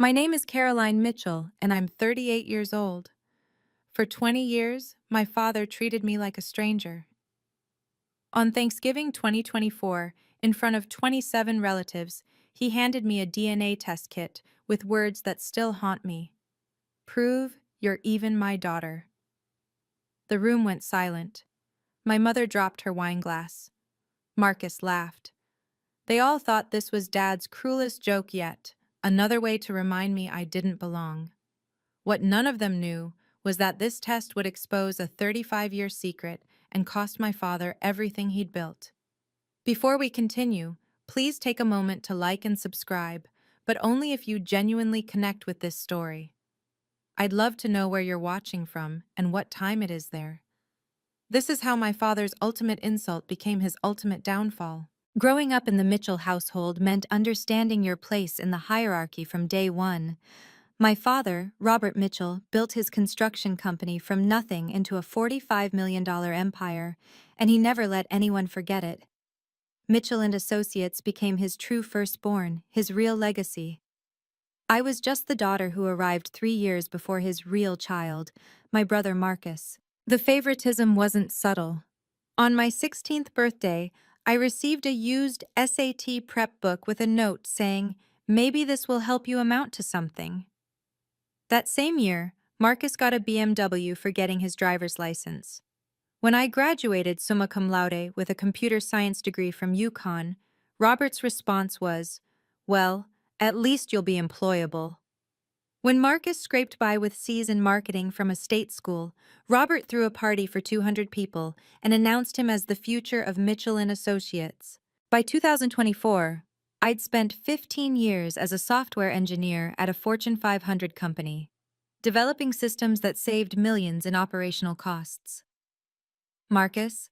My name is Caroline Mitchell, and I'm 38 years old. For 20 years, my father treated me like a stranger. On Thanksgiving 2024, in front of 27 relatives, he handed me a DNA test kit with words that still haunt me. Prove you're even my daughter. The room went silent. My mother dropped her wine glass. Marcus laughed. They all thought this was Dad's cruelest joke yet, another way to remind me I didn't belong. What none of them knew was that this test would expose a 35-year secret and cost my father everything he'd built. Before we continue, please take a moment to like and subscribe, but only if you genuinely connect with this story. I'd love to know where you're watching from and what time it is there. This is how my father's ultimate insult became his ultimate downfall. Growing up in the Mitchell household meant understanding your place in the hierarchy from day one. My father, Robert Mitchell, built his construction company from nothing into a $45 million empire, and he never let anyone forget it. Mitchell and Associates became his true firstborn, his real legacy. I was just the daughter who arrived 3 years before his real child, my brother Marcus. The favoritism wasn't subtle. On my 16th birthday, I received a used SAT prep book with a note saying, "Maybe this will help you amount to something." That same year, Marcus got a BMW for getting his driver's license. When I graduated summa cum laude with a computer science degree from UConn, Robert's response was, "Well, at least you'll be employable." When Marcus scraped by with C's in marketing from a state school, Robert threw a party for 200 people and announced him as the future of Mitchell and Associates. By 2024, I'd spent 15 years as a software engineer at a Fortune 500 company, developing systems that saved millions in operational costs. Marcus?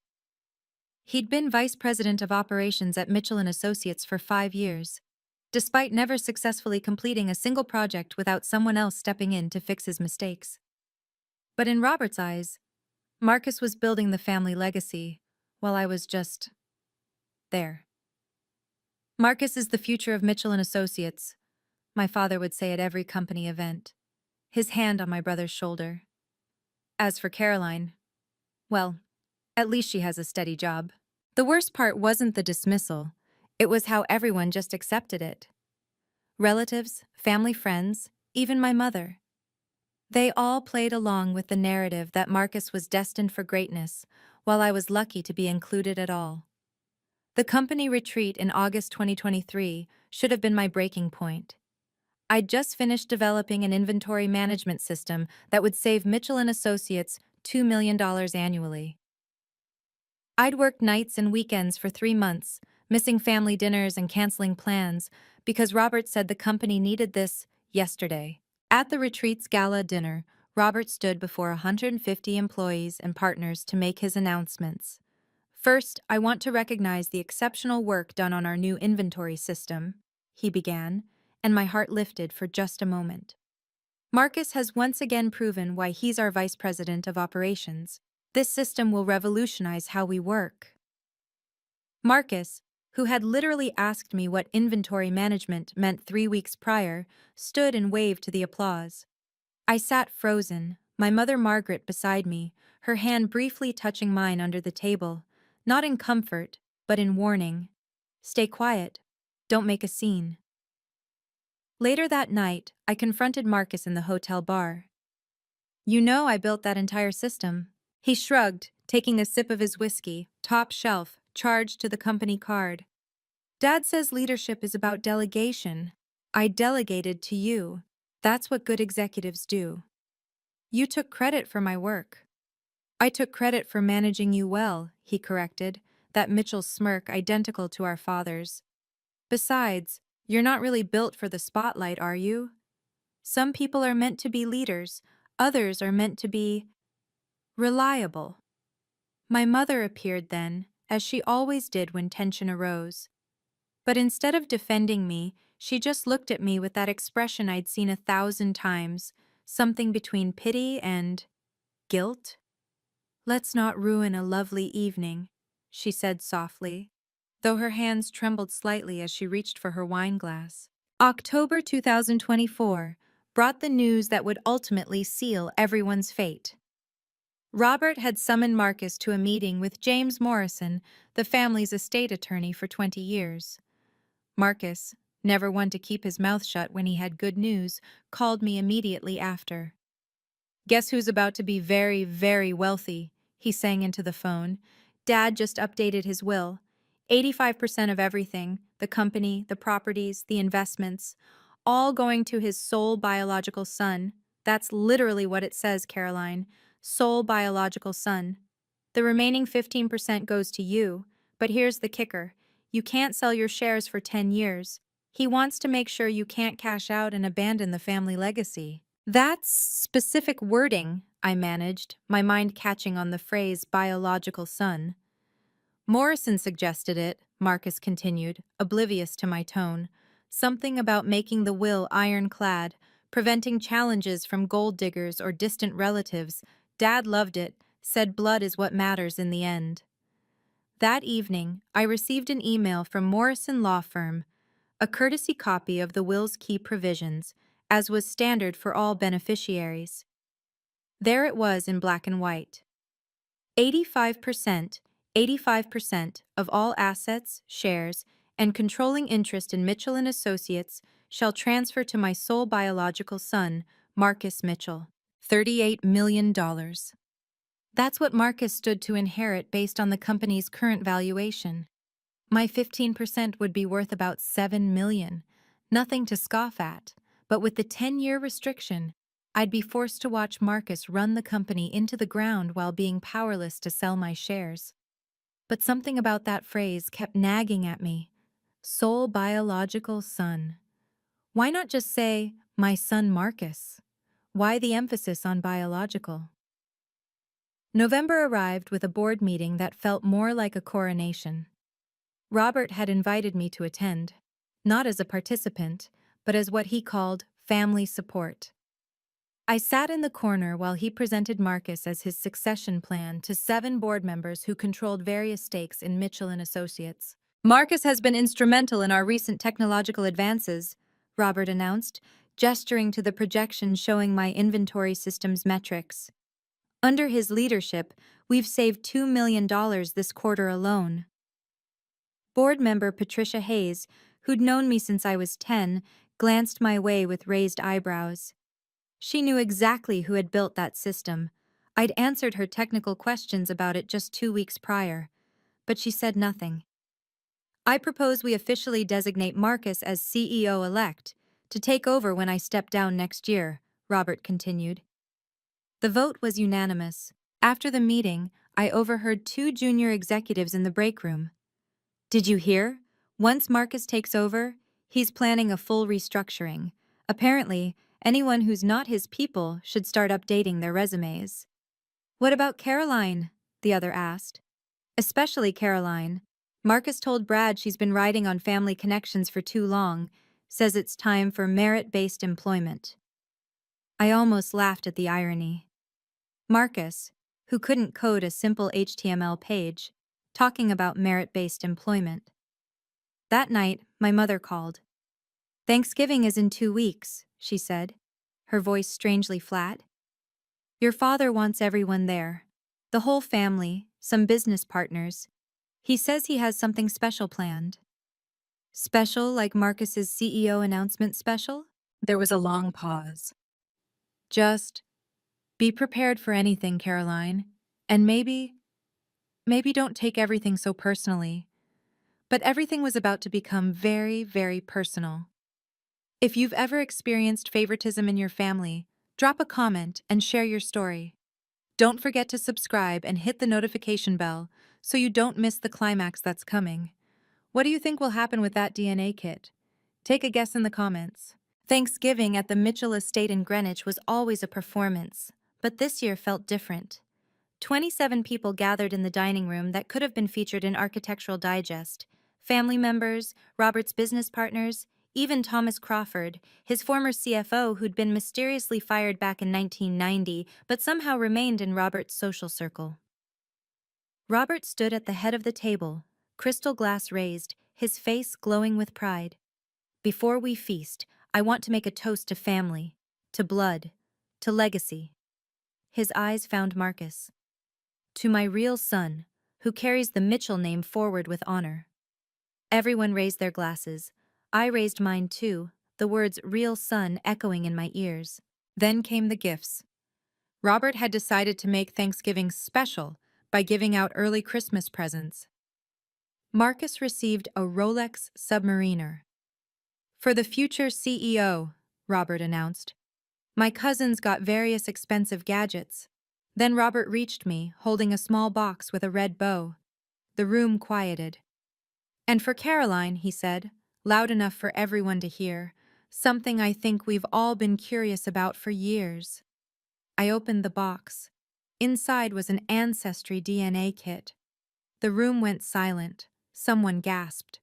He'd been vice president of operations at Mitchell and Associates for 5 years, despite never successfully completing a single project without someone else stepping in to fix his mistakes. But in Robert's eyes, Marcus was building the family legacy, while I was just there. Marcus is the future of Mitchell and Associates, my father would say at every company event, his hand on my brother's shoulder. As for Caroline, well, at least she has a steady job. The worst part wasn't the dismissal, it was how everyone just accepted it. Relatives, family friends, even my mother. They all played along with the narrative that Marcus was destined for greatness, while I was lucky to be included at all. The company retreat in August 2023 should have been my breaking point. I'd just finished developing an inventory management system that would save Mitchell and Associates $2 million annually. I'd worked nights and weekends for 3 months, missing family dinners and canceling plans, because Robert said the company needed this yesterday. At the retreat's gala dinner, Robert stood before 150 employees and partners to make his announcements. "First, I want to recognize the exceptional work done on our new inventory system," he began, and my heart lifted for just a moment. Marcus has once again proven why he's our vice president of operations. This system will revolutionize how we work. Marcus, who had literally asked me what inventory management meant 3 weeks prior, stood and waved to the applause. I sat frozen, my mother Margaret beside me, her hand briefly touching mine under the table, not in comfort, but in warning. "Stay quiet. Don't make a scene." Later that night, I confronted Marcus in the hotel bar. "You know I built that entire system." He shrugged, taking a sip of his whiskey, top shelf, charged to the company card. "Dad says leadership is about delegation. I delegated to you. That's what good executives do." "You took credit for my work." "I took credit for managing you well," he corrected, that Mitchell smirk identical to our father's. "Besides, you're not really built for the spotlight, are you? Some people are meant to be leaders, others are meant to be reliable." My mother appeared then, as she always did when tension arose. But instead of defending me, she just looked at me with that expression I'd seen 1,000 times, something between pity and guilt. "Let's not ruin a lovely evening," she said softly, though her hands trembled slightly as she reached for her wine glass. October 2024 brought the news that would ultimately seal everyone's fate. Robert had summoned Marcus to a meeting with James Morrison, the family's estate attorney for 20 years. Marcus, never one to keep his mouth shut when he had good news, called me immediately after. "Guess who's about to be very, very wealthy?" he sang into the phone. "Dad just updated his will. 85% of everything, the company, the properties, the investments, all going to his sole biological son. That's literally what it says, Caroline. Sole biological son. The remaining 15% goes to you, but here's the kicker. You can't sell your shares for 10 years. He wants to make sure you can't cash out and abandon the family legacy." That's specific wording, I managed, my mind catching on the phrase biological son. "Morrison suggested it," Marcus continued, oblivious to my tone. "Something about making the will ironclad, preventing challenges from gold diggers or distant relatives. Dad loved it, said blood is what matters in the end." That evening, I received an email from Morrison Law Firm, a courtesy copy of the will's key provisions, as was standard for all beneficiaries. There it was in black and white. 85%, 85% of all assets, shares, and controlling interest in Mitchell and Associates shall transfer to my sole biological son, Marcus Mitchell. $38 million. That's what Marcus stood to inherit based on the company's current valuation. My 15% would be worth about $7 million. Nothing to scoff at, but with the 10-year restriction, I'd be forced to watch Marcus run the company into the ground while being powerless to sell my shares. But something about that phrase kept nagging at me. Sole biological son. Why not just say, my son Marcus? Why the emphasis on biological? November arrived with a board meeting that felt more like a coronation. Robert had invited me to attend, not as a participant, but as what he called family support. I sat in the corner while he presented Marcus as his succession plan to 7 board members who controlled various stakes in Mitchell and Associates. "Marcus has been instrumental in our recent technological advances," Robert announced, gesturing to the projection showing my inventory system's metrics. "Under his leadership, we've saved $2 million this quarter alone." Board member Patricia Hayes, who'd known me since I was 10, glanced my way with raised eyebrows. She knew exactly who had built that system. I'd answered her technical questions about it just 2 weeks prior, but she said nothing. "I propose we officially designate Marcus as CEO-elect to take over when I step down next year," Robert continued. The vote was unanimous. After the meeting, I overheard 2 junior executives in the break room. "Did you hear? Once Marcus takes over, he's planning a full restructuring. Apparently, anyone who's not his people should start updating their resumes." "What about Caroline?" the other asked. "Especially Caroline. Marcus told Brad she's been riding on family connections for too long, says it's time for merit-based employment." I almost laughed at the irony. Marcus, who couldn't code a simple HTML page, talking about merit-based employment. That night, my mother called. "Thanksgiving is in 2 weeks," she said, her voice strangely flat. "Your father wants everyone there. The whole family, some business partners. He says he has something special planned." "Special like Marcus's CEO announcement special?" There was a long pause. "Just be prepared for anything, Caroline. And maybe don't take everything so personally." But everything was about to become very, very personal. If you've ever experienced favoritism in your family, drop a comment and share your story. Don't forget to subscribe and hit the notification bell so you don't miss the climax that's coming. What do you think will happen with that DNA kit? Take a guess in the comments. Thanksgiving at the Mitchell Estate in Greenwich was always a performance, but this year felt different. 27 people gathered in the dining room that could have been featured in Architectural Digest. Family members, Robert's business partners, even Thomas Crawford, his former CFO who'd been mysteriously fired back in 1990 but somehow remained in Robert's social circle. Robert stood at the head of the table, crystal glass raised, his face glowing with pride. Before we feast, I want to make a toast to family, to blood, to legacy. His eyes found Marcus. To my real son, who carries the Mitchell name forward with honor. Everyone raised their glasses. I raised mine too, the words real son echoing in my ears. Then came the gifts. Robert had decided to make Thanksgiving special by giving out early Christmas presents. Marcus received a Rolex Submariner. For the future CEO, Robert announced. My cousins got various expensive gadgets. Then Robert reached me, holding a small box with a red bow. The room quieted. And for Caroline, he said, loud enough for everyone to hear, something I think we've all been curious about for years. I opened the box. Inside was an Ancestry DNA kit. The room went silent. Someone gasped.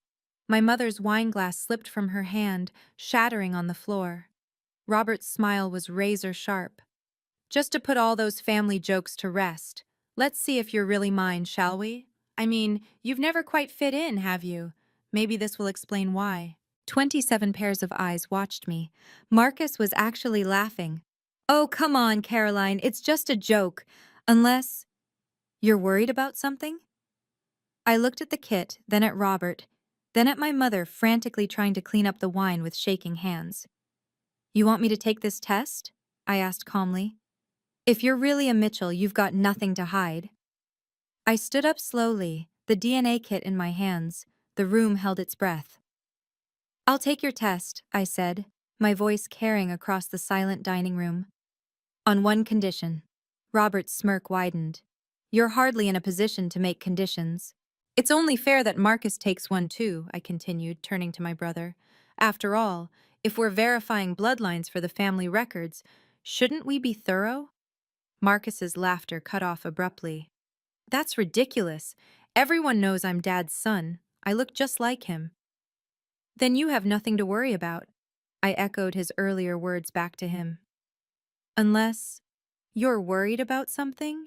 My mother's wine glass slipped from her hand, shattering on the floor. Robert's smile was razor sharp. Just to put all those family jokes to rest, let's see if you're really mine, shall we? I mean, you've never quite fit in, have you? Maybe this will explain why. 27 pairs of eyes watched me. Marcus was actually laughing. Oh, come on, Caroline, it's just a joke. Unless you're worried about something? I looked at the kit, then at Robert, then at my mother frantically trying to clean up the wine with shaking hands. You want me to take this test? I asked calmly. If you're really a Mitchell, you've got nothing to hide. I stood up slowly, the DNA kit in my hands. The room held its breath. I'll take your test, I said, my voice carrying across the silent dining room. On one condition. Robert's smirk widened. You're hardly in a position to make conditions. It's only fair that Marcus takes one too, I continued, turning to my brother. After all, if we're verifying bloodlines for the family records, shouldn't we be thorough? Marcus's laughter cut off abruptly. That's ridiculous. Everyone knows I'm Dad's son. I look just like him. Then you have nothing to worry about. I echoed his earlier words back to him. Unless you're worried about something?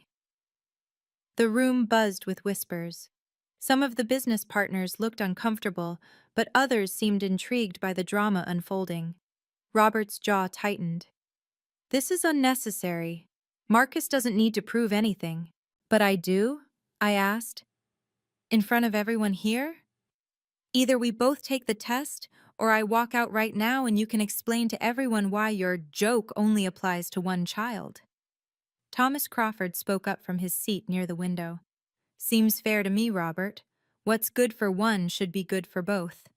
The room buzzed with whispers. Some of the business partners looked uncomfortable, but others seemed intrigued by the drama unfolding. Robert's jaw tightened. This is unnecessary. Marcus doesn't need to prove anything. But I do? I asked. In front of everyone here? Either we both take the test, or I walk out right now and you can explain to everyone why your joke only applies to one child. Thomas Crawford spoke up from his seat near the window. Seems fair to me, Robert. What's good for one should be good for both.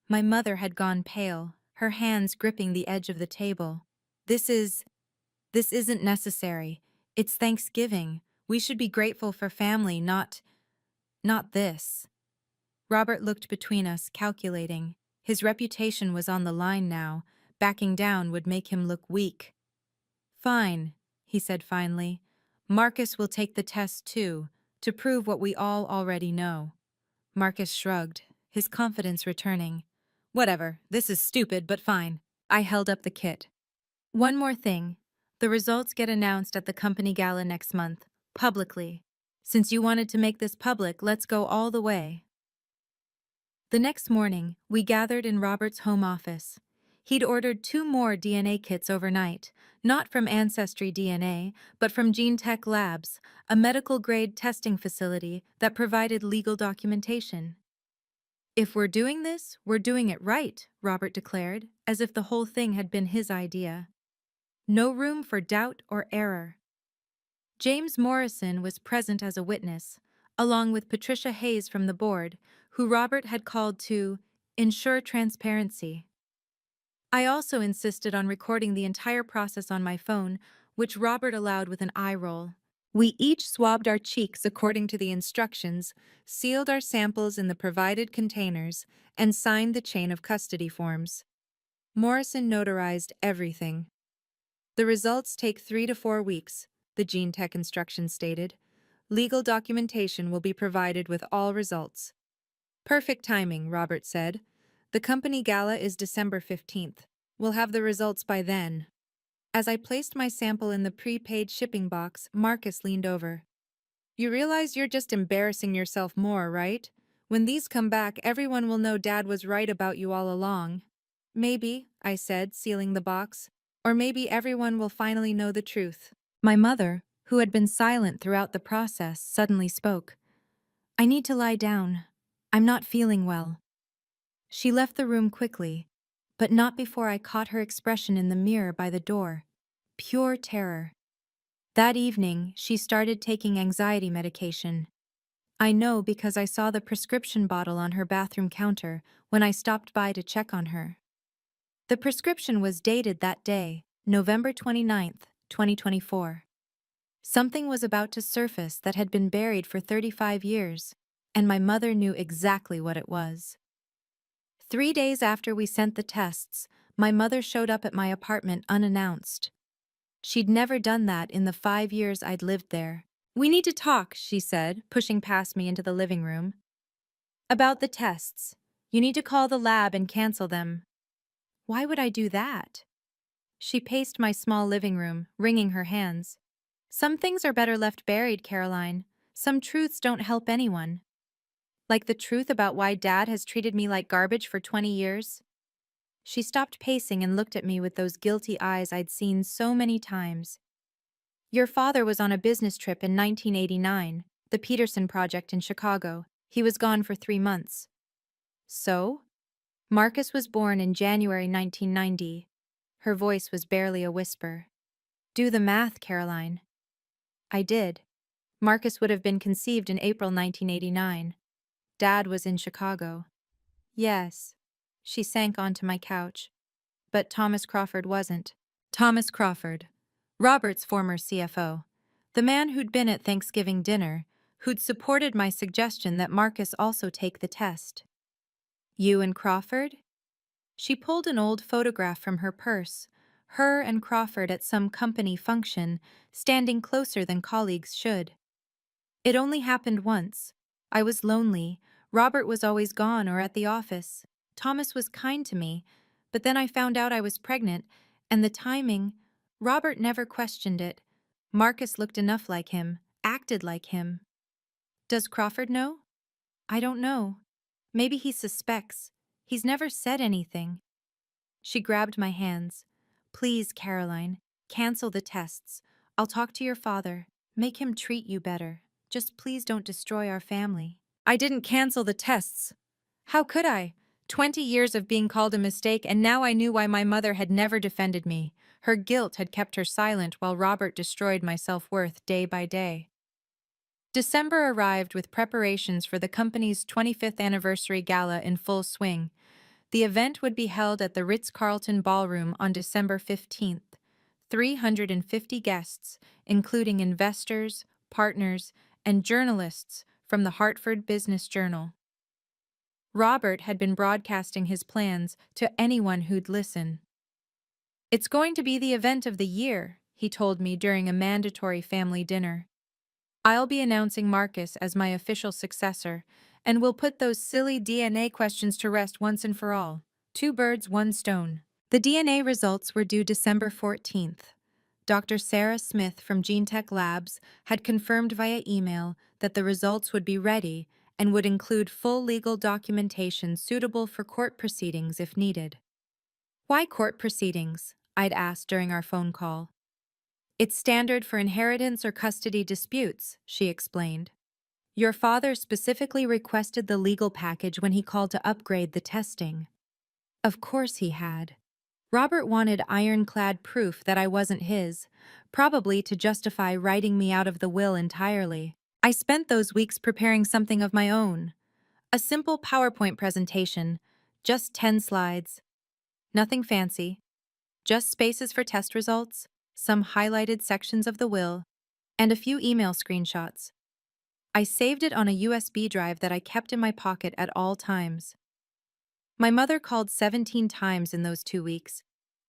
My mother had gone pale, her hands gripping the edge of the table. This isn't necessary. It's Thanksgiving. We should be grateful for family, not this. Robert looked between us, calculating. His reputation was on the line now. Backing down would make him look weak. Fine, he said finally. Marcus will take the test too, to prove what we all already know. Marcus shrugged, his confidence returning. Whatever, this is stupid, but fine. I held up the kit. One more thing. The results get announced at the company gala next month, publicly. Since you wanted to make this public, let's go all the way. The next morning, we gathered in Robert's home office. He'd ordered 2 more DNA kits overnight, not from Ancestry DNA, but from GeneTech Labs, a medical-grade testing facility that provided legal documentation. If we're doing this, we're doing it right, Robert declared, as if the whole thing had been his idea. No room for doubt or error. James Morrison was present as a witness, along with Patricia Hayes from the board, who Robert had called to ensure transparency. I also insisted on recording the entire process on my phone, which Robert allowed with an eye roll. We each swabbed our cheeks according to the instructions, sealed our samples in the provided containers, and signed the chain of custody forms. Morrison notarized everything. The results take 3 to 4 weeks, the GeneTech instructions stated. Legal documentation will be provided with all results. Perfect timing, Robert said. The company gala is December 15th. We'll have the results by then. As I placed my sample in the prepaid shipping box, Marcus leaned over. You realize you're just embarrassing yourself more, right? When these come back, everyone will know Dad was right about you all along. Maybe, I said, sealing the box. Or maybe everyone will finally know the truth. My mother, who had been silent throughout the process, suddenly spoke. I need to lie down. I'm not feeling well. She left the room quickly, but not before I caught her expression in the mirror by the door. Pure terror. That evening, she started taking anxiety medication. I know because I saw the prescription bottle on her bathroom counter when I stopped by to check on her. The prescription was dated that day, November 29th, 2024. Something was about to surface that had been buried for 35 years, and my mother knew exactly what it was. 3 days after we sent the tests, my mother showed up at my apartment unannounced. She'd never done that in the 5 years I'd lived there. We need to talk, she said, pushing past me into the living room. About the tests. You need to call the lab and cancel them. Why would I do that? She paced my small living room, wringing her hands. Some things are better left buried, Caroline. Some truths don't help anyone. Like the truth about why Dad has treated me like garbage for 20 years. She stopped pacing and looked at me with those guilty eyes I'd seen so many times. Your father was on a business trip in 1989, the Peterson Project in Chicago. He was gone for 3 months. So? Marcus was born in January 1990. Her voice was barely a whisper. Do the math, Caroline. I did. Marcus would have been conceived in April 1989. Dad was in Chicago. Yes. She sank onto my couch. But Thomas Crawford wasn't. Thomas Crawford, Robert's former CFO. The man who'd been at Thanksgiving dinner, who'd supported my suggestion that Marcus also take the test. You and Crawford? She pulled an old photograph from her purse, her and Crawford at some company function, standing closer than colleagues should. It only happened once. I was lonely. Robert was always gone or at the office. Thomas was kind to me, but then I found out I was pregnant, and the timing, Robert never questioned it. Marcus looked enough like him, acted like him. Does Crawford know? I don't know. Maybe he suspects. He's never said anything. She grabbed my hands. Please, Caroline, cancel the tests. I'll talk to your father. Make him treat you better. Just please don't destroy our family. I didn't cancel the tests. How could I? 20 years of being called a mistake, and now I knew why my mother had never defended me. Her guilt had kept her silent while Robert destroyed my self-worth day by day. December arrived with preparations for the company's 25th anniversary gala in full swing. The event would be held at the Ritz-Carlton Ballroom on December 15th. 350 guests, including investors, partners, and journalists from the Hartford Business Journal. Robert had been broadcasting his plans to anyone who'd listen. It's going to be the event of the year, he told me during a mandatory family dinner. I'll be announcing Marcus as my official successor, and we'll put those silly DNA questions to rest once and for all. 2 birds, 1 stone. The DNA results were due December 14th. Dr. Sarah Smith from GeneTech Labs had confirmed via email that the results would be ready and would include full legal documentation suitable for court proceedings if needed. Why court proceedings? I'd asked during our phone call. It's standard for inheritance or custody disputes, she explained. Your father specifically requested the legal package when he called to upgrade the testing. Of course he had. Robert wanted ironclad proof that I wasn't his, probably to justify writing me out of the will entirely. I spent those weeks preparing something of my own. A simple PowerPoint presentation, just 10 slides. Nothing fancy. Just spaces for test results, some highlighted sections of the will, and a few email screenshots. I saved it on a USB drive that I kept in my pocket at all times. My mother called 17 times in those 2 weeks.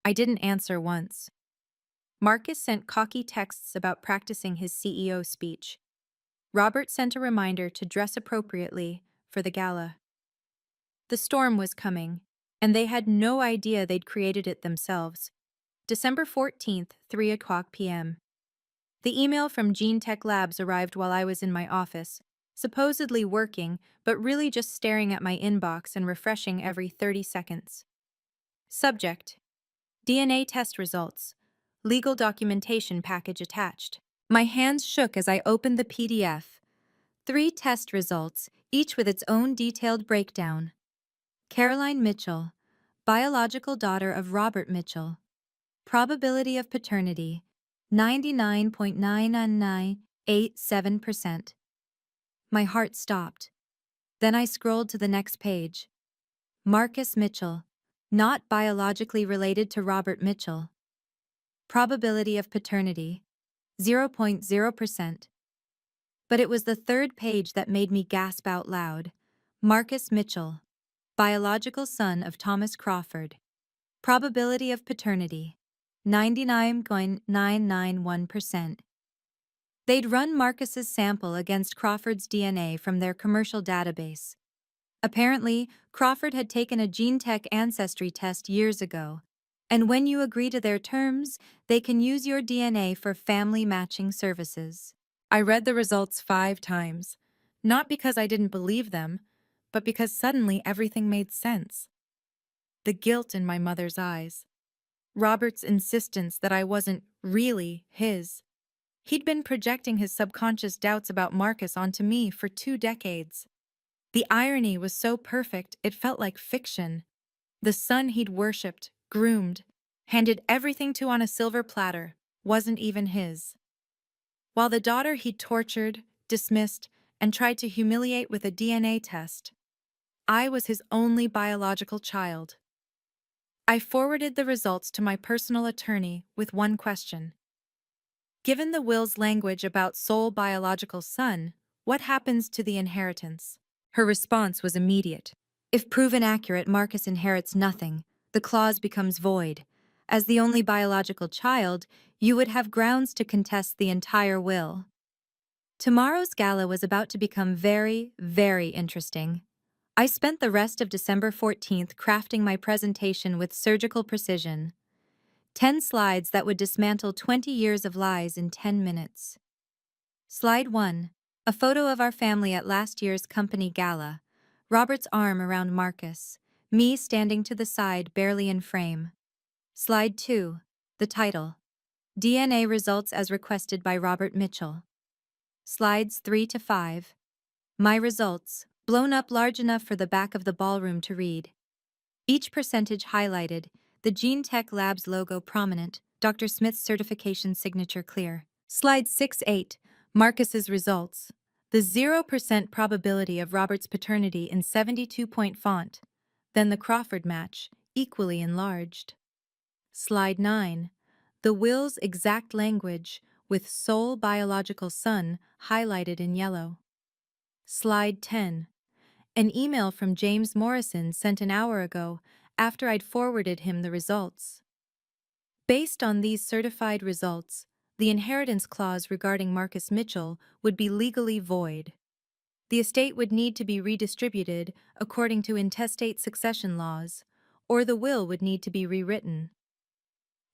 I didn't answer once. Marcus sent cocky texts about practicing his CEO speech. Robert sent a reminder to dress appropriately for the gala. The storm was coming, and they had no idea they'd created it themselves. December 14th, 3:00 p.m. The email from GeneTech Labs arrived while I was in my office. supposedly working, but really just staring at my inbox and refreshing every 30 seconds. Subject: DNA test results. Legal documentation package attached. My hands shook as I opened the PDF. 3 test results, each with its own detailed breakdown. Caroline Mitchell, biological daughter of Robert Mitchell. Probability of paternity, 99.99987%. My heart stopped. Then I scrolled to the next page. Marcus Mitchell, not biologically related to Robert Mitchell. Probability of paternity, 0.0%. But it was the third page that made me gasp out loud. Marcus Mitchell, biological son of Thomas Crawford. Probability of paternity, 99.991%. They'd run Marcus's sample against Crawford's DNA from their commercial database. Apparently, Crawford had taken a GeneTech ancestry test years ago, and when you agree to their terms, they can use your DNA for family matching services. I read the results 5 times, not because I didn't believe them, but because suddenly everything made sense. The guilt in my mother's eyes. Robert's insistence that I wasn't really his. He'd been projecting his subconscious doubts about Marcus onto me for 2 decades. The irony was so perfect it felt like fiction. The son he'd worshipped, groomed, handed everything to on a silver platter, wasn't even his. While the daughter he'd tortured, dismissed, and tried to humiliate with a DNA test, I was his only biological child. I forwarded the results to my personal attorney with one question. Given the will's language about sole biological son, what happens to the inheritance? Her response was immediate. If proven accurate, Marcus inherits nothing. The clause becomes void. As the only biological child, you would have grounds to contest the entire will. Tomorrow's gala was about to become very, very interesting. I spent the rest of December 14th crafting my presentation with surgical precision. 10 slides that would dismantle 20 years of lies in 10 minutes. Slide 1. A photo of our family at last year's company gala. Robert's arm around Marcus. Me standing to the side, barely in frame. Slide 2. The title. DNA results as requested by Robert Mitchell. Slides 3 to 5. My results, blown up large enough for the back of the ballroom to read. Each percentage highlighted, the GeneTech Labs logo prominent, Dr. Smith's certification signature clear. Slide 6-8, Marcus's results. The 0% probability of Robert's paternity in 72-point font, then the Crawford match, equally enlarged. Slide 9, the will's exact language with sole biological son highlighted in yellow. Slide 10, an email from James Morrison sent an hour ago after I'd forwarded him the results. Based on these certified results, the inheritance clause regarding Marcus Mitchell would be legally void. The estate would need to be redistributed according to intestate succession laws, or the will would need to be rewritten.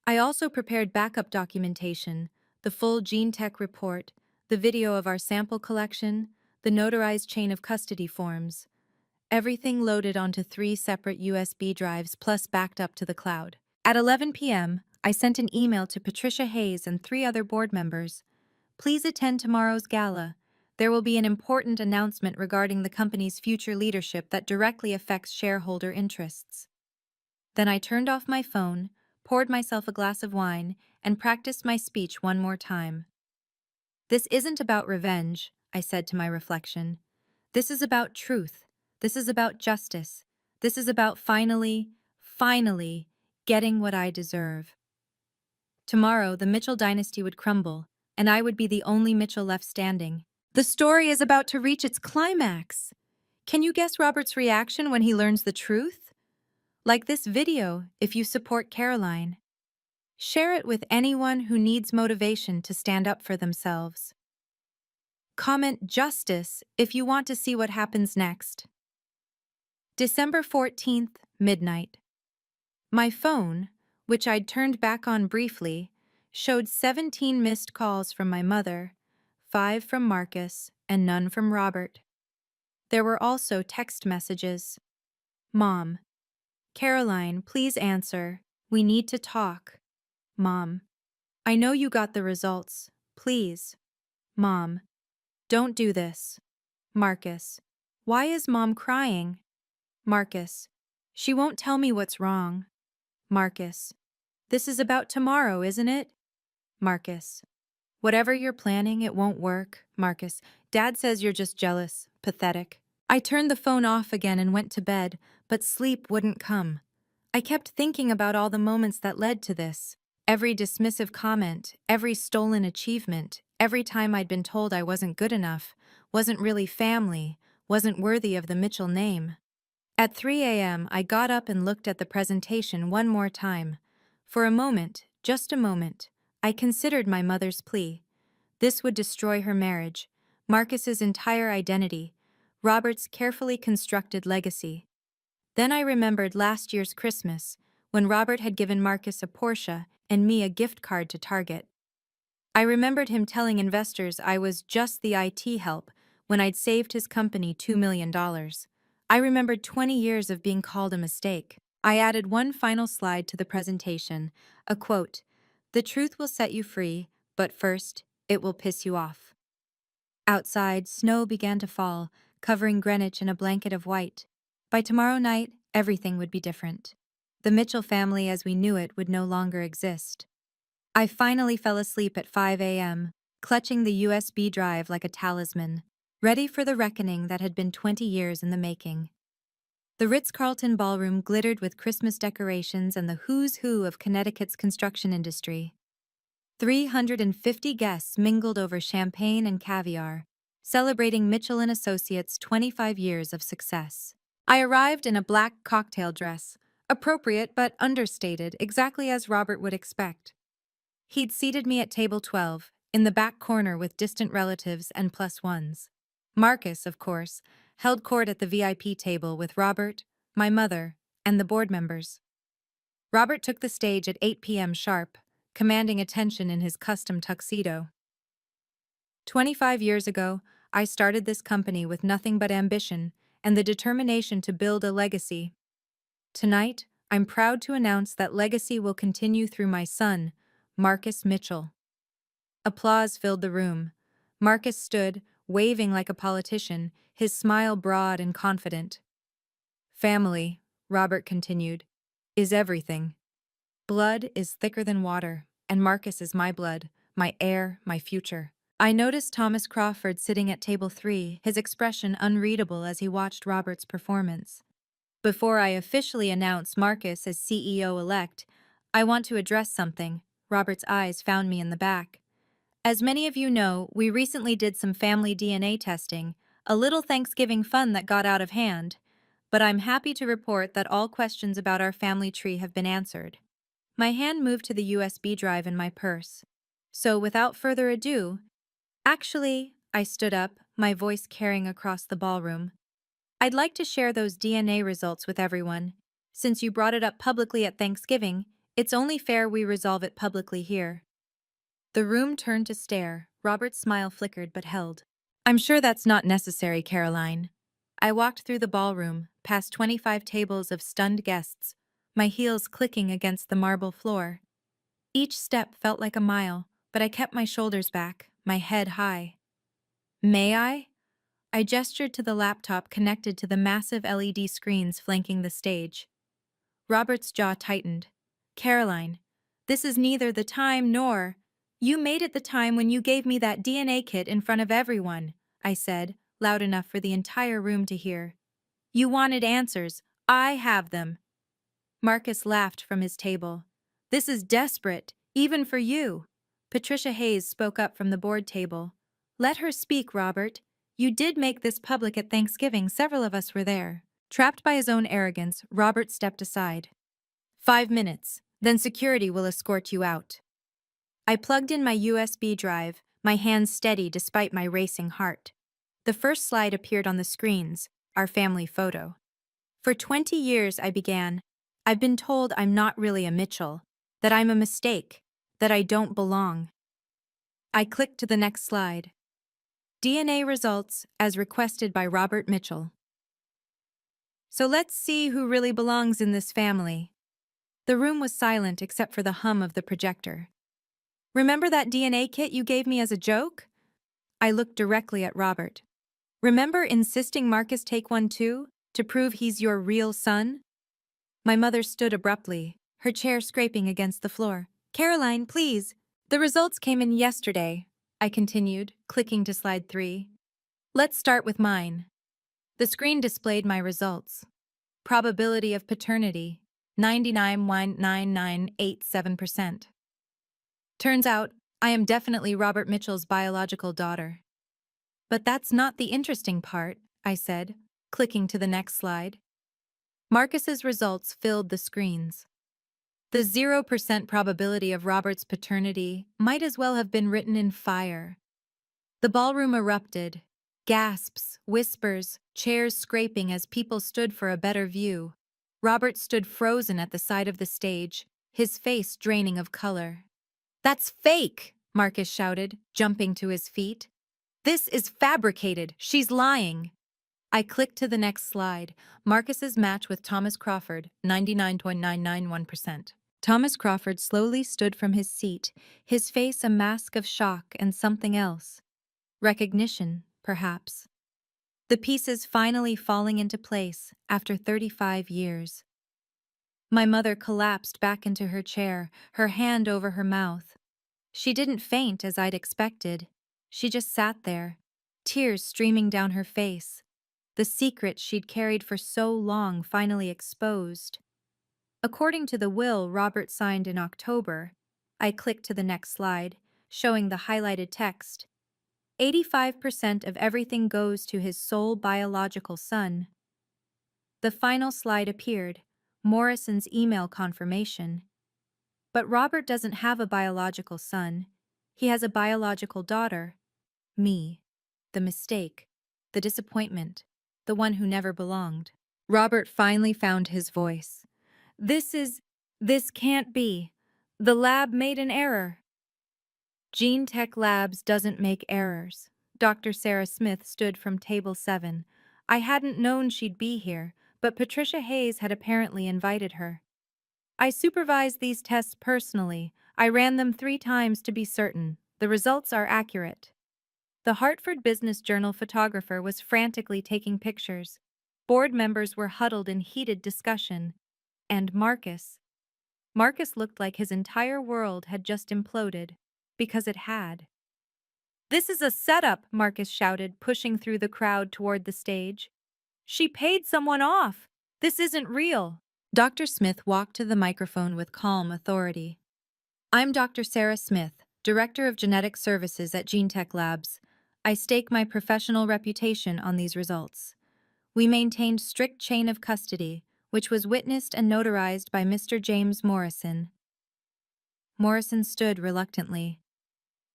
I also prepared backup documentation, the full GeneTech report, the video of our sample collection, the notarized chain of custody forms. Everything loaded onto 3 separate USB drives plus backed up to the cloud. At 11 p.m., I sent an email to Patricia Hayes and 3 other board members. Please attend tomorrow's gala. There will be an important announcement regarding the company's future leadership that directly affects shareholder interests. Then I turned off my phone, poured myself a glass of wine, and practiced my speech one more time. This isn't about revenge, I said to my reflection. This is about truth. This is about justice. This is about finally getting what I deserve. Tomorrow, the Mitchell dynasty would crumble, and I would be the only Mitchell left standing. The story is about to reach its climax. Can you guess Robert's reaction when he learns the truth? Like this video if you support Caroline. Share it with anyone who needs motivation to stand up for themselves. Comment justice if you want to see what happens next. December 14th, midnight. My phone, which I'd turned back on briefly, showed 17 missed calls from my mother, 5 from Marcus, and none from Robert. There were also text messages. Mom. Caroline, please answer. We need to talk. Mom. I know you got the results. Please. Mom. Don't do this. Marcus. Why is Mom crying? Marcus. She won't tell me what's wrong. Marcus. This is about tomorrow, isn't it? Marcus. Whatever you're planning, it won't work. Marcus. Dad says you're just jealous. Pathetic. I turned the phone off again and went to bed, but sleep wouldn't come. I kept thinking about all the moments that led to this. Every dismissive comment, every stolen achievement, every time I'd been told I wasn't good enough, wasn't really family, wasn't worthy of the Mitchell name. At 3 a.m., I got up and looked at the presentation one more time. For a moment, just a moment, I considered my mother's plea. This would destroy her marriage, Marcus's entire identity, Robert's carefully constructed legacy. Then I remembered last year's Christmas, when Robert had given Marcus a Porsche and me a gift card to Target. I remembered him telling investors I was just the IT help when I'd saved his company $2 million. I remembered 20 years of being called a mistake. I added one final slide to the presentation, a quote, "The truth will set you free, but first, it will piss you off." Outside, snow began to fall, covering Greenwich in a blanket of white. By tomorrow night, everything would be different. The Mitchell family as we knew it would no longer exist. I finally fell asleep at 5 a.m., clutching the USB drive like a talisman, ready for the reckoning that had been 20 years in the making. The Ritz-Carlton ballroom glittered with Christmas decorations and the who's who of Connecticut's construction industry. 350 guests mingled over champagne and caviar, celebrating Mitchell & Associates' 25 years of success. I arrived in a black cocktail dress, appropriate but understated, exactly as Robert would expect. He'd seated me at table 12, in the back corner with distant relatives and plus ones. Marcus, of course, held court at the VIP table with Robert, my mother, and the board members. Robert took the stage at 8 p.m. sharp, commanding attention in his custom tuxedo. 25 years ago, I started this company with nothing but ambition and the determination to build a legacy. Tonight, I'm proud to announce that legacy will continue through my son, Marcus Mitchell. Applause filled the room. Marcus stood, waving like a politician, his smile broad and confident. Family, Robert continued, is everything. Blood is thicker than water, and Marcus is my blood, my heir, my future. I noticed Thomas Crawford sitting at table 3, his expression unreadable as he watched Robert's performance. Before I officially announce Marcus as CEO-elect, I want to address something. Robert's eyes found me in the back. As many of you know, we recently did some family DNA testing, a little Thanksgiving fun that got out of hand, but I'm happy to report that all questions about our family tree have been answered. My hand moved to the USB drive in my purse. So without further ado, actually, I stood up, my voice carrying across the ballroom. I'd like to share those DNA results with everyone. Since you brought it up publicly at Thanksgiving, it's only fair we resolve it publicly here. The room turned to stare. Robert's smile flickered but held. I'm sure that's not necessary, Caroline. I walked through the ballroom, past 25 tables of stunned guests, my heels clicking against the marble floor. Each step felt like a mile, but I kept my shoulders back, my head high. May I? I gestured to the laptop connected to the massive LED screens flanking the stage. Robert's jaw tightened. Caroline, this is neither the time nor... You made it the time when you gave me that DNA kit in front of everyone, I said, loud enough for the entire room to hear. You wanted answers. I have them. Marcus laughed from his table. This is desperate, even for you. Patricia Hayes spoke up from the board table. Let her speak, Robert. You did make this public at Thanksgiving. Several of us were there. Trapped by his own arrogance, Robert stepped aside. 5 minutes, then security will escort you out. I plugged in my USB drive, my hands steady despite my racing heart. The first slide appeared on the screens, our family photo. For 20 years, I began, I've been told I'm not really a Mitchell, that I'm a mistake, that I don't belong. I clicked to the next slide. DNA results as requested by Robert Mitchell. So let's see who really belongs in this family. The room was silent except for the hum of the projector. Remember that DNA kit you gave me as a joke? I looked directly at Robert. Remember insisting Marcus take one too, to prove he's your real son? My mother stood abruptly, her chair scraping against the floor. Caroline, please. The results came in yesterday, I continued, clicking to slide 3. Let's start with mine. The screen displayed my results. Probability of paternity, 99.9987%. Turns out, I am definitely Robert Mitchell's biological daughter. But that's not the interesting part, I said, clicking to the next slide. Marcus's results filled the screens. The 0% probability of Robert's paternity might as well have been written in fire. The ballroom erupted. Gasps, whispers, chairs scraping as people stood for a better view. Robert stood frozen at the side of the stage, his face draining of color. That's fake, Marcus shouted, jumping to his feet. This is fabricated. She's lying. I clicked to the next slide. Marcus's match with Thomas Crawford, 99.991%. Thomas Crawford slowly stood from his seat, his face a mask of shock and something else. Recognition, perhaps. The pieces finally falling into place after 35 years. My mother collapsed back into her chair, her hand over her mouth. She didn't faint as I'd expected. She just sat there, tears streaming down her face. The secret she'd carried for so long finally exposed. According to the will Robert signed in October, I clicked to the next slide, showing the highlighted text. 85% of everything goes to his sole biological son. The final slide appeared, Morrison's email confirmation. But Robert doesn't have a biological son. He has a biological daughter. Me. The mistake. The disappointment. The one who never belonged. Robert finally found his voice. This can't be. The lab made an error. Gene Tech Labs doesn't make errors. Dr. Sarah Smith stood from table 7. I hadn't known she'd be here, but Patricia Hayes had apparently invited her. I supervised these tests personally. I ran them 3 times to be certain. The results are accurate. The Hartford Business Journal photographer was frantically taking pictures. Board members were huddled in heated discussion. And Marcus. Marcus looked like his entire world had just imploded. Because it had. This is a setup, Marcus shouted, pushing through the crowd toward the stage. She paid someone off. This isn't real. Dr. Smith walked to the microphone with calm authority. I'm Dr. Sarah Smith, Director of Genetic Services at GeneTech Labs. I stake my professional reputation on these results. We maintained strict chain of custody, which was witnessed and notarized by Mr. James Morrison. Morrison stood reluctantly.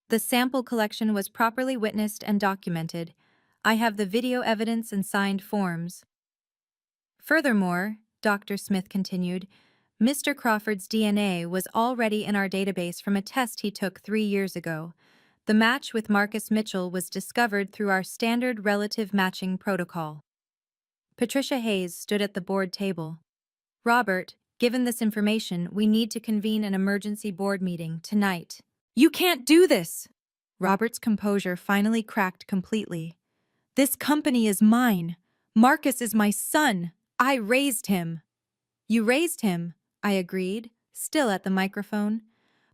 The sample collection was properly witnessed and documented. I have the video evidence and signed forms. Furthermore, Dr. Smith continued, Mr. Crawford's DNA was already in our database from a test he took 3 years ago. The match with Marcus Mitchell was discovered through our standard relative matching protocol. Patricia Hayes stood at the board table. Robert, given this information, we need to convene an emergency board meeting tonight. You can't do this! Robert's composure finally cracked completely. This company is mine. Marcus is my son. I raised him. You raised him, I agreed, still at the microphone.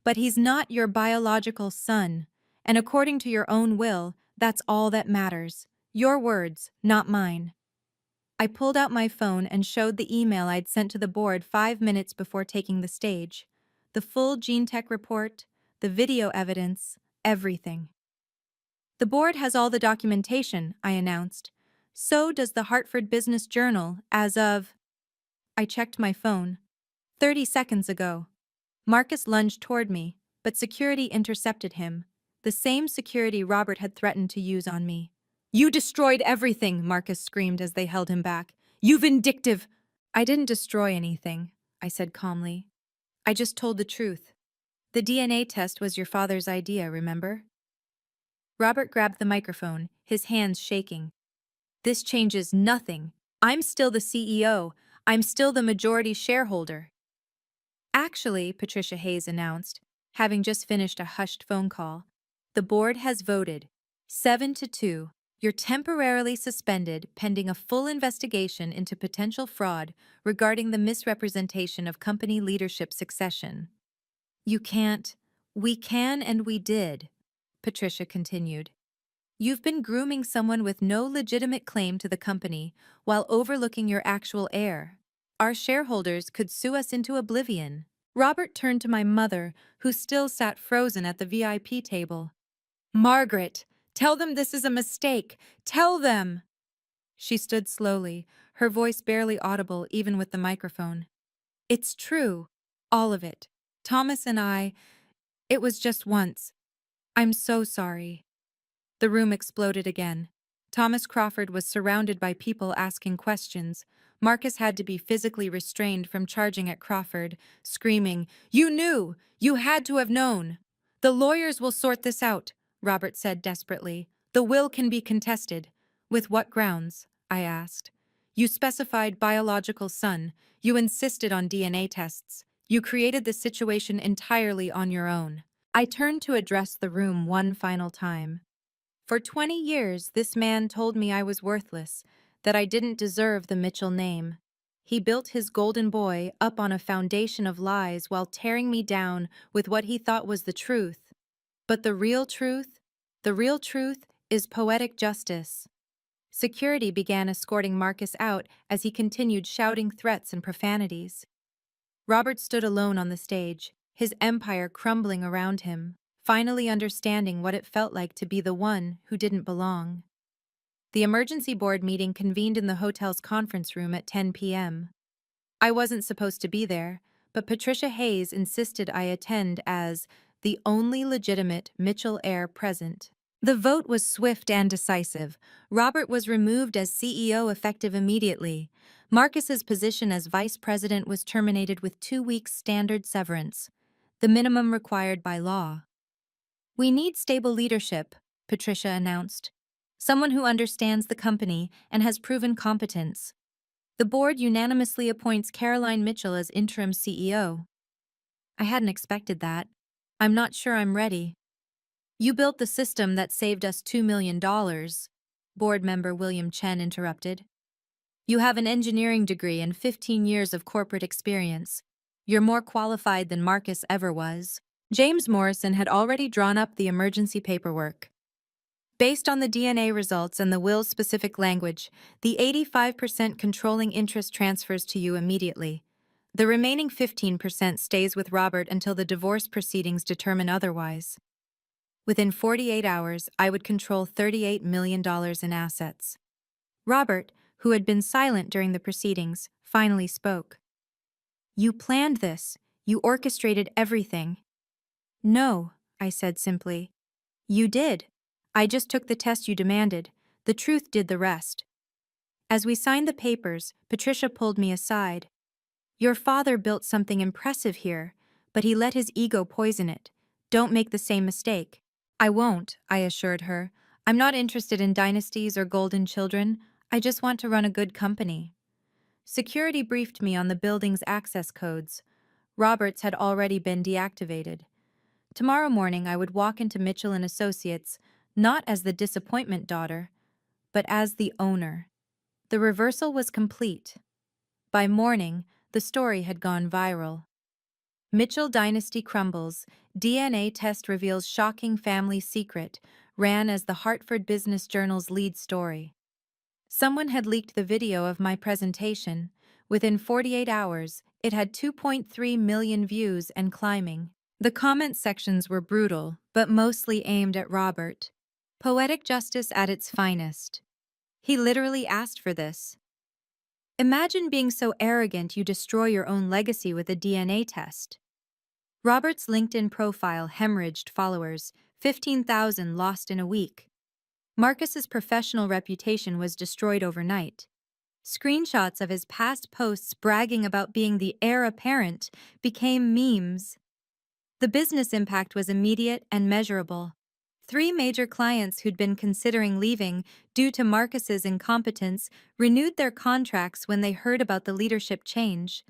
But he's not your biological son. And according to your own will, that's all that matters. Your words, not mine. I pulled out my phone and showed the email I'd sent to the board 5 minutes before taking the stage. The full GeneTech report, the video evidence, everything. The board has all the documentation, I announced. So does the Hartford Business Journal as of... I checked my phone. 30 seconds ago. Marcus lunged toward me, but security intercepted him. The same security Robert had threatened to use on me. You destroyed everything, Marcus screamed as they held him back. You vindictive... I didn't destroy anything, I said calmly. I just told the truth. The DNA test was your father's idea, remember? Robert grabbed the microphone, his hands shaking. This changes nothing. I'm still the CEO. I'm still the majority shareholder. Actually, Patricia Hayes announced, having just finished a hushed phone call, the board has voted 7-2. You're temporarily suspended pending a full investigation into potential fraud regarding the misrepresentation of company leadership succession. You can't. We can and we did, Patricia continued. You've been grooming someone with no legitimate claim to the company while overlooking your actual heir. Our shareholders could sue us into oblivion. Robert turned to my mother, who still sat frozen at the VIP table. Margaret, tell them this is a mistake. Tell them! She stood slowly, her voice barely audible even with the microphone. It's true. All of it. Thomas and I. It was just once. I'm so sorry. The room exploded again. Thomas Crawford was surrounded by people asking questions. Marcus had to be physically restrained from charging at Crawford, screaming, "You knew! You had to have known!" "The lawyers will sort this out," Robert said desperately. "The will can be contested." "With what grounds?" I asked. "You specified biological son. You insisted on DNA tests. You created this situation entirely on your own." I turned to address the room one final time. For 20 years, this man told me I was worthless, that I didn't deserve the Mitchell name. He built his golden boy up on a foundation of lies while tearing me down with what he thought was the truth. But the real truth is poetic justice. Security began escorting Marcus out as he continued shouting threats and profanities. Robert stood alone on the stage, his empire crumbling around him, finally understanding what it felt like to be the one who didn't belong. The emergency board meeting convened in the hotel's conference room at 10 p.m. I wasn't supposed to be there, but Patricia Hayes insisted I attend as the only legitimate Mitchell heir present. The vote was swift and decisive. Robert was removed as CEO effective immediately. Marcus's position as vice president was terminated with 2 weeks standard severance, the minimum required by law. "We need stable leadership," Patricia announced. "Someone who understands the company and has proven competence." The board unanimously appoints Caroline Mitchell as interim CEO. I hadn't expected that. "I'm not sure I'm ready." "You built the system that saved us $2 million, board member William Chen interrupted. "You have an engineering degree and 15 years of corporate experience. You're more qualified than Marcus ever was." James Morrison had already drawn up the emergency paperwork. Based on the DNA results and the will's specific language, the 85% controlling interest transfers to you immediately. The remaining 15% stays with Robert until the divorce proceedings determine otherwise. Within 48 hours, I would control $38 million in assets. Robert, who had been silent during the proceedings, finally spoke. "You planned this. You orchestrated everything." "No," I said simply. "You did. I just took the test you demanded. The truth did the rest." As we signed the papers, Patricia pulled me aside. "Your father built something impressive here, but he let his ego poison it. Don't make the same mistake." "I won't," I assured her. "I'm not interested in dynasties or golden children. I just want to run a good company." Security briefed me on the building's access codes. Robert's had already been deactivated. Tomorrow morning I would walk into Mitchell & Associates, not as the disappointment daughter, but as the owner. The reversal was complete. By morning, the story had gone viral. Mitchell dynasty crumbles, DNA test reveals shocking family secret, ran as the Hartford Business Journal's lead story. Someone had leaked the video of my presentation. Within 48 hours, it had 2.3 million views and climbing. The comment sections were brutal, but mostly aimed at Robert. Poetic justice at its finest. He literally asked for this. Imagine being so arrogant you destroy your own legacy with a DNA test. Robert's LinkedIn profile hemorrhaged followers, 15,000 lost in a week. Marcus's professional reputation was destroyed overnight. Screenshots of his past posts bragging about being the heir apparent became memes. The business impact was immediate and measurable. Three major clients who'd been considering leaving due to Marcus's incompetence renewed their contracts when they heard about the leadership change.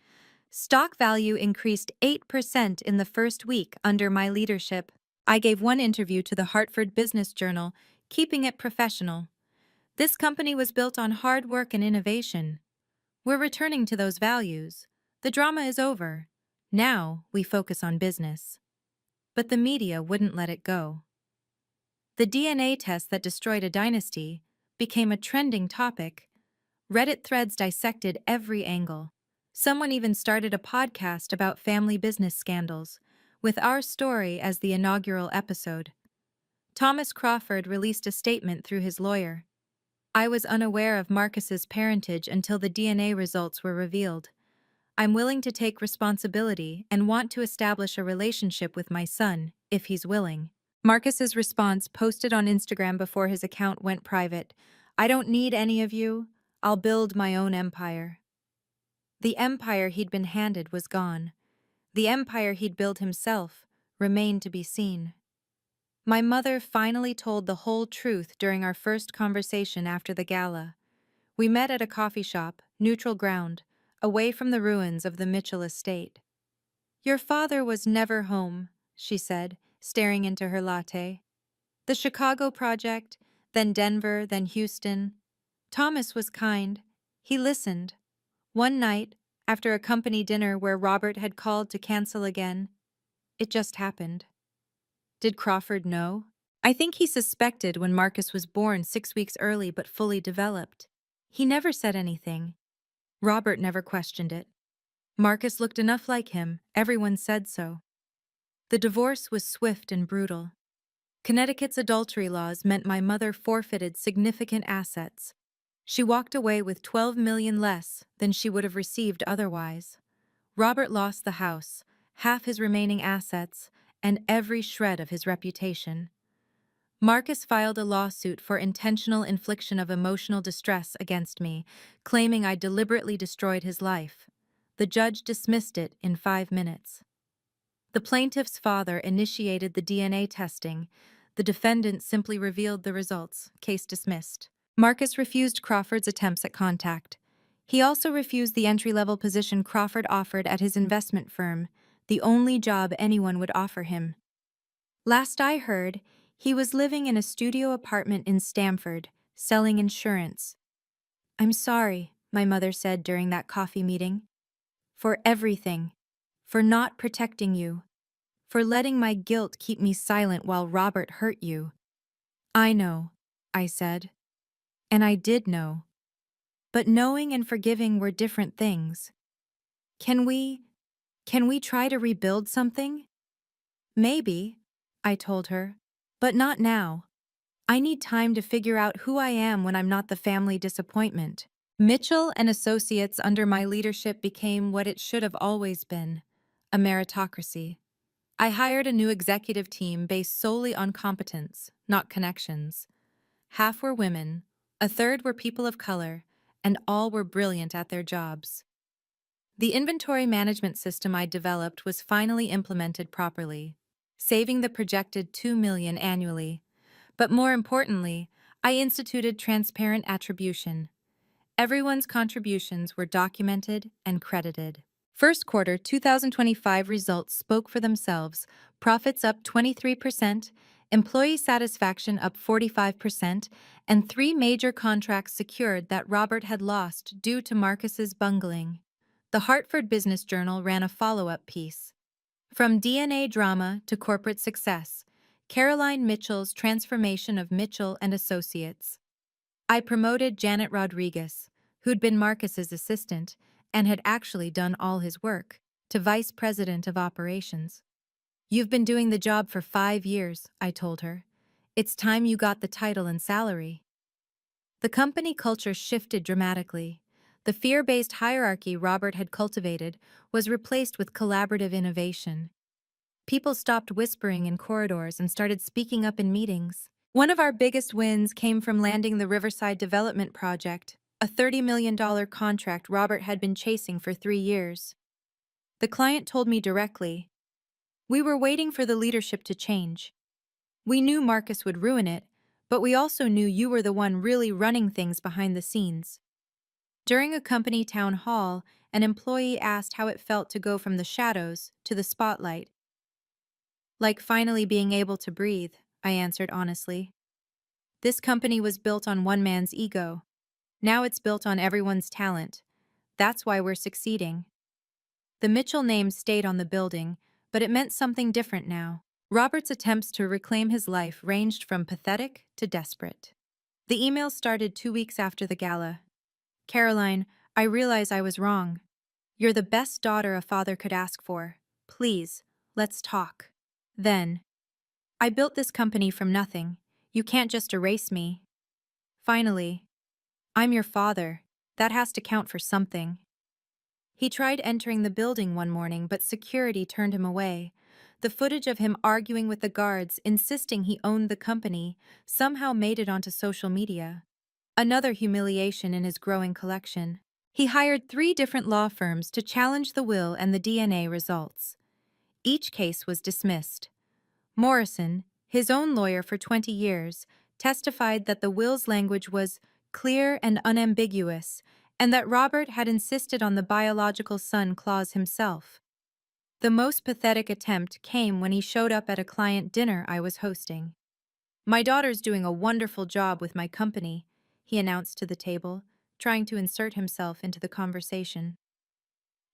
Stock value increased 8% in the first week under my leadership. I gave one interview to the Hartford Business Journal, keeping it professional. This company was built on hard work and innovation. We're returning to those values. The drama is over. Now we focus on business. But the media wouldn't let it go. The DNA test that destroyed a dynasty became a trending topic. Reddit threads dissected every angle. Someone even started a podcast about family business scandals, with our story as the inaugural episode. Thomas Crawford released a statement through his lawyer. I was unaware of Marcus's parentage until the DNA results were revealed. I'm willing to take responsibility and want to establish a relationship with my son, if he's willing. Marcus's response, posted on Instagram before his account went private: I don't need any of you. I'll build my own empire. The empire he'd been handed was gone. The empire he'd built himself remained to be seen. My mother finally told the whole truth during our first conversation after the gala. We met at a coffee shop, neutral ground, away from the ruins of the Mitchell estate. Your father was never home, she said, staring into her latte. The Chicago project, then Denver, then Houston. Thomas was kind. He listened. One night, after a company dinner where Robert had called to cancel again, it just happened. Did Crawford know? I think he suspected when Marcus was born 6 weeks early but fully developed. He never said anything. Robert never questioned it. Marcus looked enough like him, everyone said so. The divorce was swift and brutal. Connecticut's adultery laws meant my mother forfeited significant assets. She walked away with $12 million less than she would have received otherwise. Robert lost the house, half his remaining assets, and every shred of his reputation. Marcus filed a lawsuit for intentional infliction of emotional distress against me, claiming I deliberately destroyed his life. The judge dismissed it in 5 minutes. The plaintiff's father initiated the DNA testing. The defendant simply revealed the results. Case dismissed. Marcus refused Crawford's attempts at contact. He also refused the entry-level position Crawford offered at his investment firm, the only job anyone would offer him. Last I heard, he was living in a studio apartment in Stamford, selling insurance. I'm sorry, my mother said during that coffee meeting. For everything. For not protecting you. For letting my guilt keep me silent while Robert hurt you. I know, I said. And I did know. But knowing and forgiving were different things. Can we try to rebuild something? Maybe, I told her, but not now. I need time to figure out who I am when I'm not the family disappointment. Mitchell and Associates under my leadership became what it should have always been, a meritocracy. I hired a new executive team based solely on competence, not connections. Half were women, a third were people of color, and all were brilliant at their jobs. The inventory management system I developed was finally implemented properly, saving the projected $2 million annually. But more importantly, I instituted transparent attribution. Everyone's contributions were documented and credited. First quarter 2025 results spoke for themselves. Profits up 23%, employee satisfaction up 45%, and 3 major contracts secured that Robert had lost due to Marcus's bungling. The Hartford Business Journal ran a follow-up piece. From DNA drama to corporate success, Caroline Mitchell's transformation of Mitchell and Associates. I promoted Janet Rodriguez, who'd been Marcus's assistant and had actually done all his work, to vice president of operations. You've been doing the job for 5 years, I told her. It's time you got the title and salary. The company culture shifted dramatically. The fear-based hierarchy Robert had cultivated was replaced with collaborative innovation. People stopped whispering in corridors and started speaking up in meetings. One of our biggest wins came from landing the Riverside Development Project, a $30 million contract Robert had been chasing for 3 years. The client told me directly, "We were waiting for the leadership to change. We knew Marcus would ruin it, but we also knew you were the one really running things behind the scenes. During a company town hall, an employee asked how it felt to go from the shadows to the spotlight. Like finally being able to breathe, I answered honestly. This company was built on one man's ego. Now it's built on everyone's talent. That's why we're succeeding. The Mitchell name stayed on the building, but it meant something different now. Robert's attempts to reclaim his life ranged from pathetic to desperate. The email started 2 weeks after the gala. Caroline, I realize I was wrong. You're the best daughter a father could ask for. Please, let's talk. Then, I built this company from nothing. You can't just erase me. Finally, I'm your father. That has to count for something. He tried entering the building one morning, but security turned him away. The footage of him arguing with the guards, insisting he owned the company, somehow made it onto social media. Another humiliation in his growing collection. He hired 3 different law firms to challenge the will and the DNA results. Each case was dismissed. Morrison, his own lawyer for 20 years, testified that the will's language was clear and unambiguous, and that Robert had insisted on the biological son clause himself. The most pathetic attempt came when he showed up at a client dinner I was hosting. My daughter's doing a wonderful job with my company, he announced to the table, trying to insert himself into the conversation.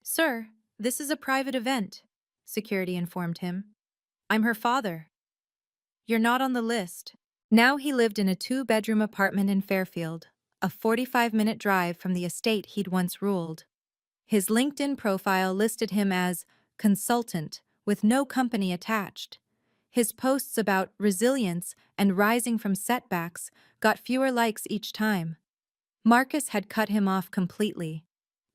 Sir, this is a private event, security informed him. I'm her father. You're not on the list. Now he lived in a 2-bedroom apartment in Fairfield, a 45-minute drive from the estate he'd once ruled. His LinkedIn profile listed him as consultant with no company attached. His posts about resilience and rising from setbacks got fewer likes each time. Marcus had cut him off completely.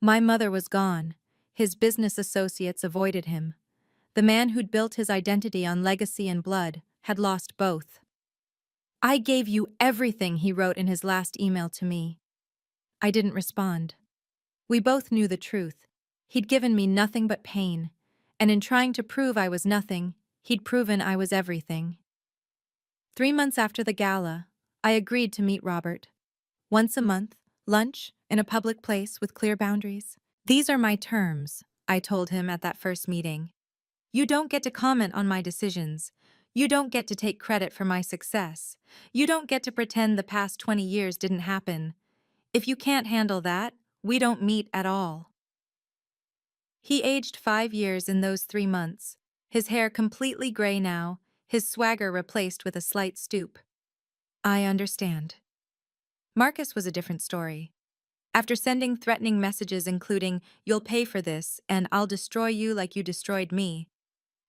My mother was gone. His business associates avoided him. The man who'd built his identity on legacy and blood had lost both. I gave you everything, he wrote in his last email to me. I didn't respond. We both knew the truth. He'd given me nothing but pain, and in trying to prove I was nothing, he'd proven I was everything. 3 months after the gala, I agreed to meet Robert. Once a month, lunch, in a public place with clear boundaries. These are my terms, I told him at that first meeting. You don't get to comment on my decisions. You don't get to take credit for my success. You don't get to pretend the past 20 years didn't happen. If you can't handle that, we don't meet at all. He aged 5 years in those 3 months, his hair completely gray now, his swagger replaced with a slight stoop. I understand. Marcus was a different story. After sending threatening messages including, "You'll pay for this," and "I'll destroy you like you destroyed me,"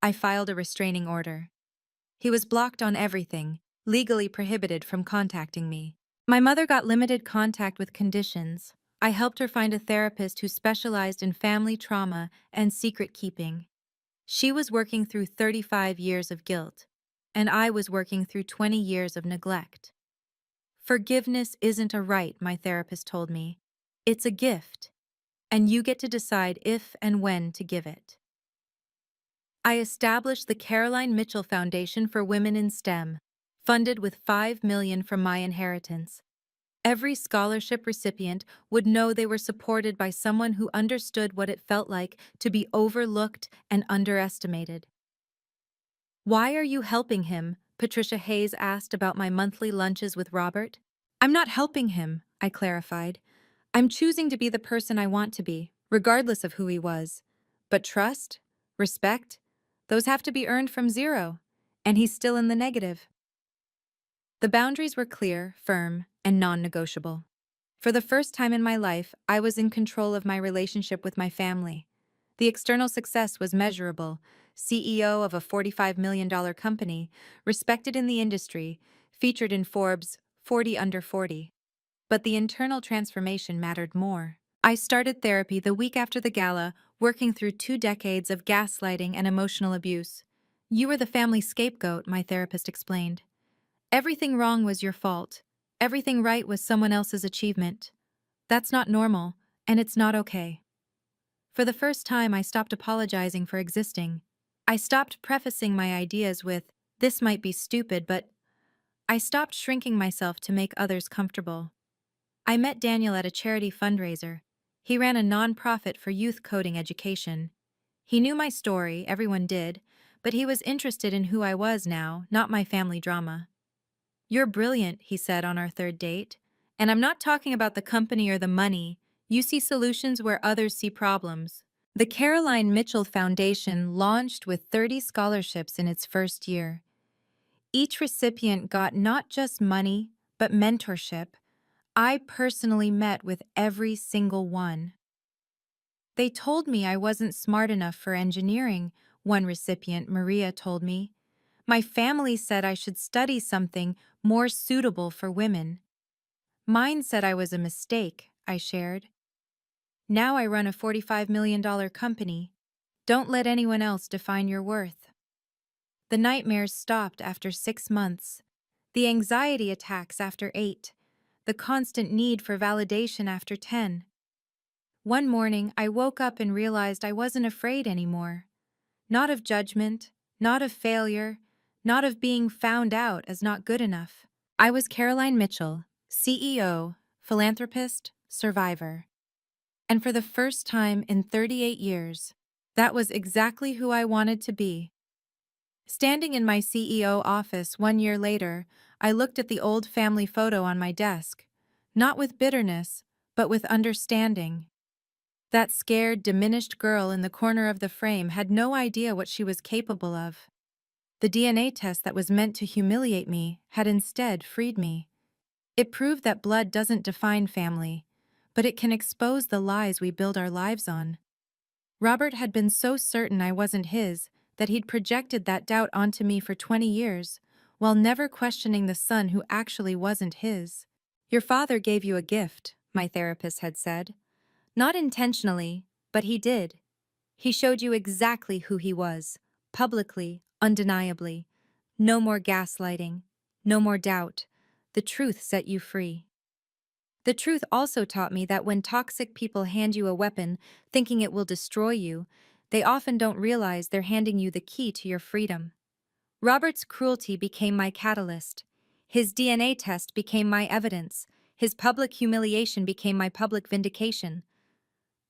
I filed a restraining order. He was blocked on everything, legally prohibited from contacting me. My mother got limited contact with conditions. I helped her find a therapist who specialized in family trauma and secret keeping. She was working through 35 years of guilt, and I was working through 20 years of neglect. Forgiveness isn't a right, my therapist told me. It's a gift, and you get to decide if and when to give it. I established the Caroline Mitchell Foundation for Women in STEM, funded with $5 million from my inheritance. Every scholarship recipient would know they were supported by someone who understood what it felt like to be overlooked and underestimated. Why are you helping him? Patricia Hayes asked about my monthly lunches with Robert. I'm not helping him, I clarified. I'm choosing to be the person I want to be, regardless of who he was. But trust, respect, those have to be earned from zero, and he's still in the negative. The boundaries were clear, firm, and non-negotiable. For the first time in my life, I was in control of my relationship with my family. The external success was measurable. CEO of a $45 million company, respected in the industry, featured in Forbes' 40 Under 40. But the internal transformation mattered more. I started therapy the week after the gala, working through 2 decades of gaslighting and emotional abuse. You were the family scapegoat, my therapist explained. Everything wrong was your fault. Everything right was someone else's achievement. That's not normal, and it's not okay. For the first time, I stopped apologizing for existing. I stopped prefacing my ideas with, This might be stupid, but I stopped shrinking myself to make others comfortable. I met Daniel at a charity fundraiser. He ran a nonprofit for youth coding education. He knew my story, everyone did, but he was interested in who I was now, not my family drama. "You're brilliant," he said on our third date. "And I'm not talking about the company or the money. You see solutions where others see problems." The Caroline Mitchell Foundation launched with 30 scholarships in its first year. Each recipient got not just money, but mentorship. I personally met with every single one. "They told me I wasn't smart enough for engineering," one recipient, Maria, told me. "My family said I should study something more suitable for women." "Mine said I was a mistake," I shared. "Now I run a $45 million company. Don't let anyone else define your worth." The nightmares stopped after 6 months. The anxiety attacks after 8. The constant need for validation after 10. One morning, I woke up and realized I wasn't afraid anymore. Not of judgment, not of failure, not of being found out as not good enough. I was Caroline Mitchell, CEO, philanthropist, survivor. And for the first time in 38 years, that was exactly who I wanted to be. Standing in my CEO office 1 year later, I looked at the old family photo on my desk, not with bitterness, but with understanding. That scared, diminished girl in the corner of the frame had no idea what she was capable of. The DNA test that was meant to humiliate me had instead freed me. It proved that blood doesn't define family, but it can expose the lies we build our lives on. Robert had been so certain I wasn't his that he'd projected that doubt onto me for 20 years, while never questioning the son who actually wasn't his. "Your father gave you a gift," my therapist had said. "Not intentionally, but he did. He showed you exactly who he was, publicly, undeniably. No more gaslighting, no more doubt. The truth set you free." The truth also taught me that when toxic people hand you a weapon, thinking it will destroy you, they often don't realize they're handing you the key to your freedom. Robert's cruelty became my catalyst. His DNA test became my evidence. His public humiliation became my public vindication.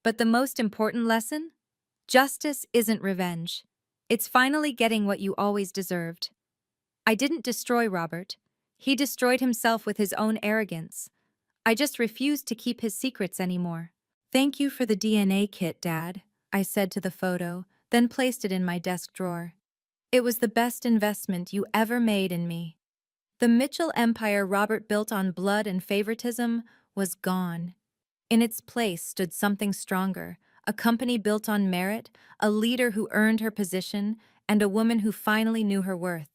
But the most important lesson? Justice isn't revenge. It's finally getting what you always deserved. I didn't destroy Robert. He destroyed himself with his own arrogance. I just refused to keep his secrets anymore. "Thank you for the DNA kit, Dad," I said to the photo, then placed it in my desk drawer. "It was the best investment you ever made in me." The Mitchell empire Robert built on blood and favoritism was gone. In its place stood something stronger, a company built on merit, a leader who earned her position, and a woman who finally knew her worth.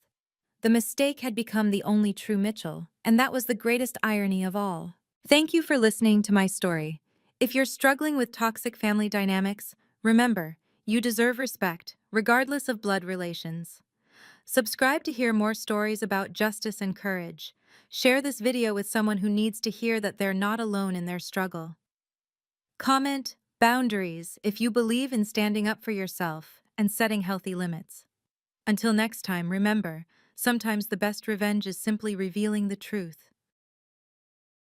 The mistake had become the only true Mitchell, and that was the greatest irony of all. Thank you for listening to my story. If you're struggling with toxic family dynamics, remember, you deserve respect, regardless of blood relations. Subscribe to hear more stories about justice and courage. Share this video with someone who needs to hear that they're not alone in their struggle. Comment boundaries if you believe in standing up for yourself and setting healthy limits. Until next time, remember, sometimes the best revenge is simply revealing the truth.